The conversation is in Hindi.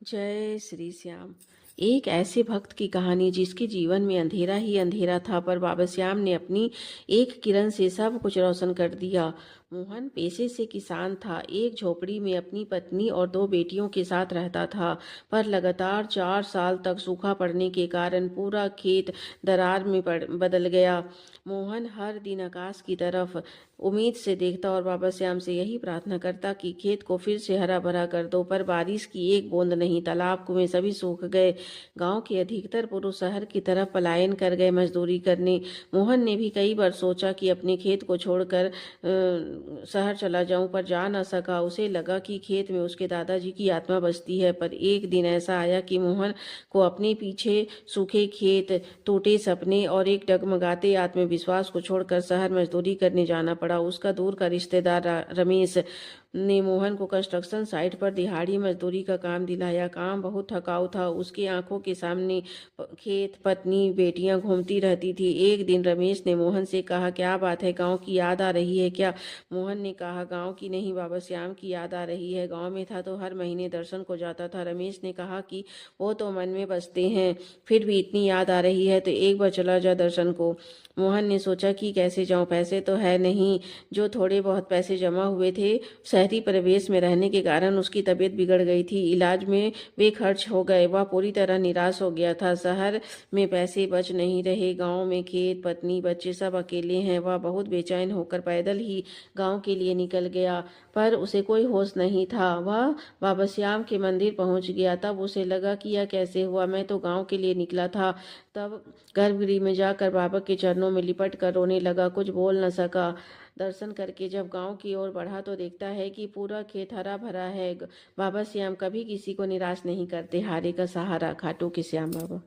जय श्री श्याम। एक ऐसे भक्त की कहानी जिसके जीवन में अंधेरा ही अंधेरा था, पर बाबा श्याम ने अपनी एक किरण से सब कुछ रोशन कर दिया। मोहन पेशे से किसान था। एक झोपड़ी में अपनी पत्नी और दो बेटियों के साथ रहता था, पर लगातार 4 साल तक सूखा पड़ने के कारण पूरा खेत दरार में बदल गया। मोहन हर दिन आकाश की तरफ उम्मीद से देखता और बाबा श्याम से यही प्रार्थना करता कि खेत को फिर से हरा भरा कर दो, पर बारिश की एक बूंद नहीं। तालाब कुएं सभी सूख गए। गांव के अधिकतर पुरुष शहर की तरफ पलायन कर गए मजदूरी करने। मोहन ने भी कई बार सोचा कि अपने खेत को छोड़कर शहर चला जाऊं, पर जा न सका। उसे लगा कि खेत में उसके दादाजी की आत्मा बसती है। पर एक दिन ऐसा आया कि मोहन को अपने पीछे सूखे खेत, टूटे सपने और एक डगमगाते आत्मविश्वास को छोड़कर शहर मजदूरी करने जाना पड़ा। उसका दूर का रिश्तेदार रमेश ने मोहन को कंस्ट्रक्शन साइट पर दिहाड़ी मजदूरी का काम दिलाया। काम बहुत थकाऊ था। उसकी आंखों के सामने खेत, पत्नी, बेटियां घूमती रहती थी। एक दिन रमेश ने मोहन से कहा, क्या बात है, गांव की याद आ रही है क्या? मोहन ने कहा, गांव की नहीं बाबा, श्याम की याद आ रही है। गांव में था तो हर महीने दर्शन को जाता था। रमेश ने कहा कि वो तो मन में बसते हैं, फिर भी इतनी याद आ रही है तो एक बार चला जा दर्शन को। मोहन ने सोचा कि कैसे जाऊं, पैसे तो है नहीं। जो थोड़े बहुत पैसे जमा हुए थे, शहरी परिवेश में रहने के कारण उसकी तबीयत बिगड़ गई थी। इलाज में वे खर्च हो गए। वह पूरी तरह निराश हो गया था। शहर में पैसे बच नहीं रहे। गांव में खेत, पत्नी, बच्चे सब अकेले हैं। वह बहुत बेचैन होकर पैदल ही गांव के लिए निकल गया, पर उसे कोई होश नहीं था। वह बाबा श्याम के मंदिर पहुंच गया। तब उसे लगा कि यह कैसे हुआ, मैं तो गांव के लिए निकला था। तब गर्भगृह में जाकर बाबा के चरणों में लिपट कर रोने लगा। कुछ बोल न सका। दर्शन करके जब गांव की ओर बढ़ा तो देखता है कि पूरा खेत हरा भरा है। बाबा श्याम कभी किसी को निराश नहीं करते। हारे का सहारा, खाटू के श्याम बाबा।